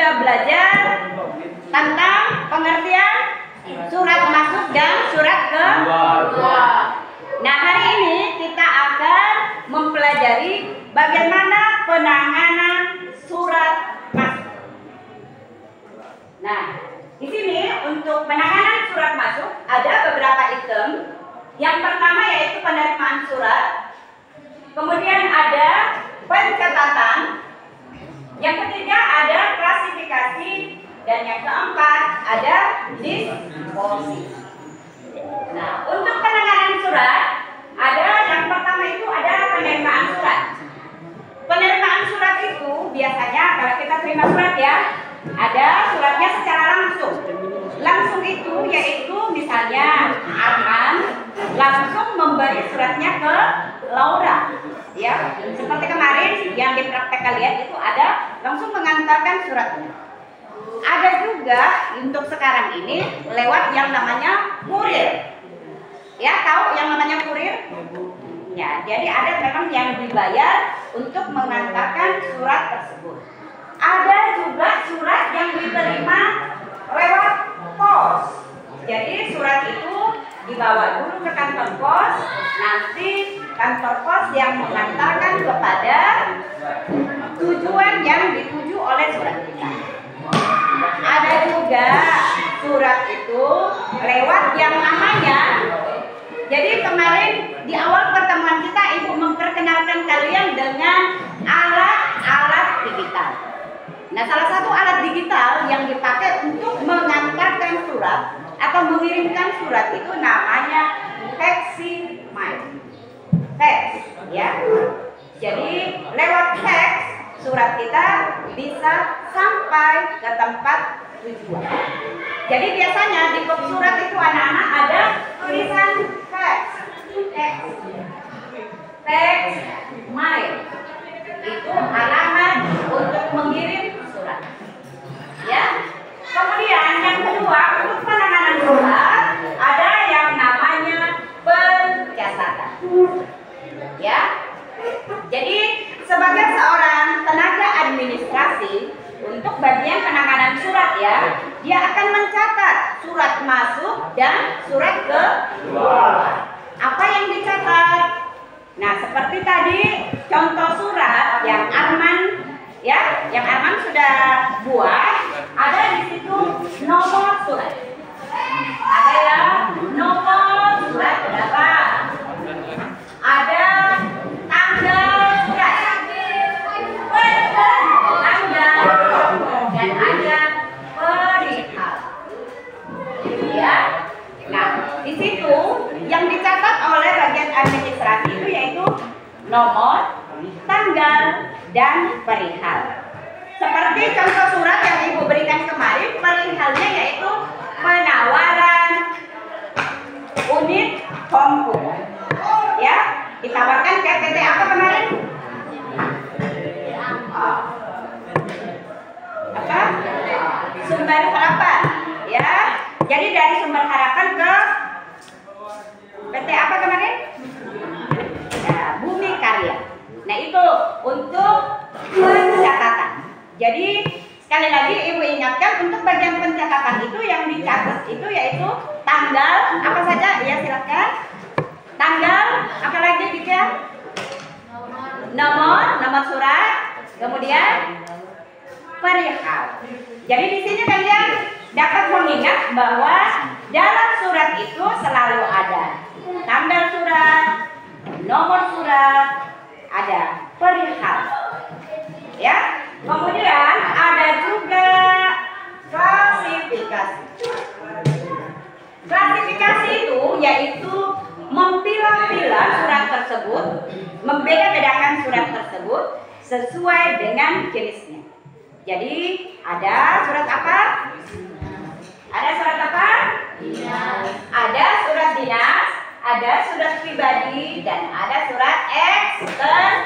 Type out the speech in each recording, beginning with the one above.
sudah belajar tentang pengertian surat masuk dan surat kedua. Nah, hari ini kita akan mempelajari bagaimana penanganan surat masuk. Nah, di sini untuk penanganan surat masuk ada beberapa item. Yang pertama yaitu penerimaan surat, kemudian ada pencatatan, yang ketiga ada klasifikasi, dan yang keempat ada disposisi. Nah, untuk penanganan surat ada yang pertama itu ada penerimaan surat. Penerimaan surat itu biasanya kalau kita terima surat ya, ada suratnya secara langsung. Langsung itu yaitu misalnya Arman langsung memberi suratnya ke Laura, ya. Seperti kemarin yang di praktek kalian itu ada langsung mengantarkan suratnya. Ada juga untuk sekarang ini lewat yang namanya kurir. Ya, tahu yang namanya kurir? Ya, jadi ada memang yang dibayar untuk mengantarkan surat tersebut. Ada juga surat yang diterima lewat pos. Jadi surat itu dibawa dulu ke kantor pos, nanti kantor pos yang mengantarkan kepada tujuan yang dituju oleh surat kita. Ada juga surat itu lewat yang namanya, jadi kemarin di awal pertemuan kita Ibu memperkenalkan kalian dengan alat-alat digital. Nah, salah satu alat digital yang dipakai untuk mengantarkan surat atau mengirimkan surat itu namanya faximile. Fax, ya. Jadi lewat fax surat kita bisa sampai ke tempat tujuan. Jadi biasanya di kop surat itu anak-anak ada tulisan fax. Faximile itu alamat untuk mengirim surat. Ya. Kemudian yang kedua untuk penanganan surat ada yang namanya pencatatan. Ya. Jadi sebagai seorang tenaga administrasi untuk bagian penanganan surat ya, dia akan mencatat surat masuk dan surat keluar. Apa yang dicatat? Nah, seperti tadi contoh surat yang Arman ya, yang Arman sudah buat, ada di situ nomor surat. Ada ya, nomor surat berapa? Ada tanggal surat, tanggal, dan ada perihal. Ya. Nah, di situ yang dicatat oleh bagian administrasi itu yaitu nomor, tanggal, dan perihal. Seperti contoh surat yang Ibu berikan kemarin, perihalnya yaitu penawaran unit komputer. Ya, ditawarkan ke PT apa kemarin? Apa? Sumber Harapan. Ya, jadi dari Sumber Harapan ke PT apa kemarin? Ya, Bumi Karya. Nah, itu untuk pencatatan. Jadi sekali lagi Ibu ingatkan untuk bagian pencatatan itu yang dicatat itu yaitu tanggal apa saja ya, silakan. Tanggal apa lagi Dika? Nomor surat, kemudian perihal. Jadi di sini kalian dapat mengingat bahwa dalam surat itu selalu ada tanggal surat, nomor surat, ada perihal. Ya. Kemudian ada juga klasifikasi. Klasifikasi itu yaitu memilah-milah surat tersebut, membeda-bedakan surat tersebut sesuai dengan jenisnya. Jadi ada surat apa? Ada surat apa? Dinas. Ada surat dinas, ada surat pribadi, dan ada surat eksternal.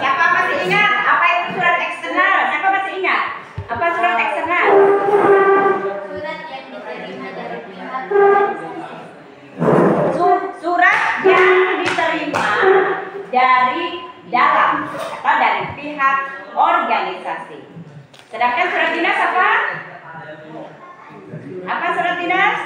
Siapa masih ingat apa itu surat eksternal? Siapa masih ingat? Apa surat eksternal? Surat yang diterima dari pihak Surat yang diterima dari dalam atau dari pihak organisasi. Sedangkan surat dinas apa? Apa surat dinas?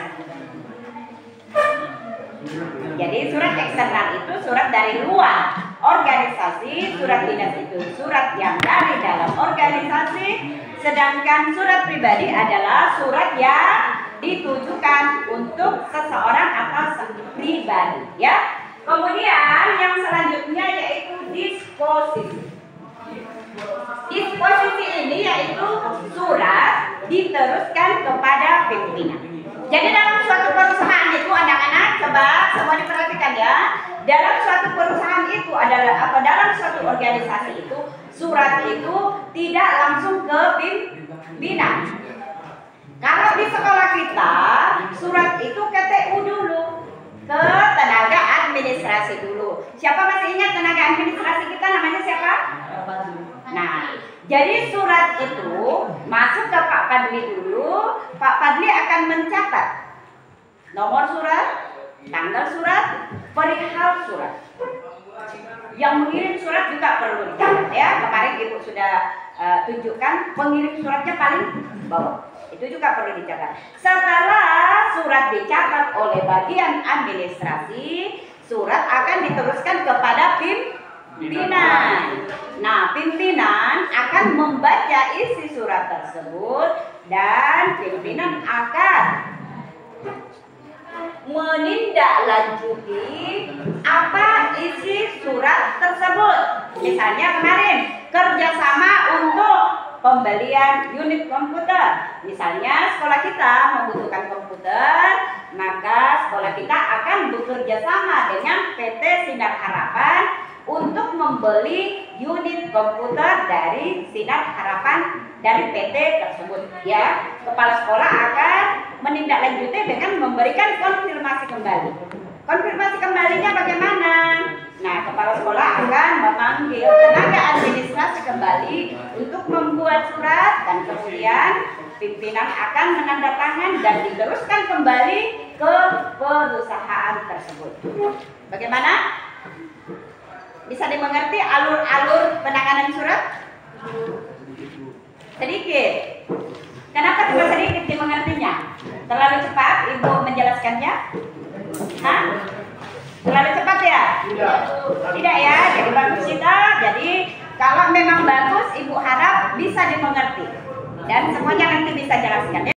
Jadi surat eksternal itu surat dari luar organisasi, surat dinas itu surat yang dari dalam organisasi, sedangkan surat pribadi adalah surat yang ditujukan untuk seseorang atau pribadi, ya. Kemudian yang selanjutnya yaitu disposisi. Disposisi ini yaitu surat diteruskan kepada pimpinan. Jadi dalam suatu perusahaan itu anak-anak coba semua diperhatikan ya. Dalam suatu perusahaan itu adalah apa? Dalam suatu organisasi itu surat itu tidak langsung ke pimpinan. Kalau di sekolah kita surat itu ke TU dulu, ke tenaga administrasi dulu. Siapa masih ingat tenaga administrasi kita namanya siapa? Nah, jadi surat itu masuk ke Pak Padli dulu. Pak Padli akan mencatat nomor surat, tanggal surat, perihal surat. Yang mengirim surat juga perlu dicatat ya. Kemarin Ibu sudah tunjukkan pengirim suratnya paling bawah. Itu juga perlu dicatat. Setelah surat dicatat oleh bagian administrasi, surat akan diteruskan kepada pimpinan. Nah, pimpinan akan membaca isi surat tersebut dan pimpinan akan menindaklanjuti apa isi surat tersebut. Misalnya kemarin kerjasama untuk pembelian unit komputer. Misalnya sekolah kita membutuhkan komputer, maka sekolah kita akan bekerja sama dengan PT Sinar Harapan untuk membeli unit komputer dari Sinar Harapan dari PT tersebut. Ya, kepala sekolah akan menindaklanjuti dengan memberikan konfirmasi kembali. Konfirmasi kembalinya bagaimana? Nah, kepala sekolah akan memanggil tenaga administrasi kembali untuk membuat surat dan kemudian pimpinan akan menandatangan dan diteruskan kembali ke perusahaan tersebut. Bagaimana? Bisa dimengerti alur-alur penanganan surat? Sedikit. Kenapa cuma sedikit dimengertinya? Terlalu cepat Ibu menjelaskannya? Hah? Terlalu cepat ya? Tidak ya, jadi bagus kita. Jadi kalau memang bagus, Ibu harap bisa dimengerti dan semuanya nanti bisa jelaskan ya.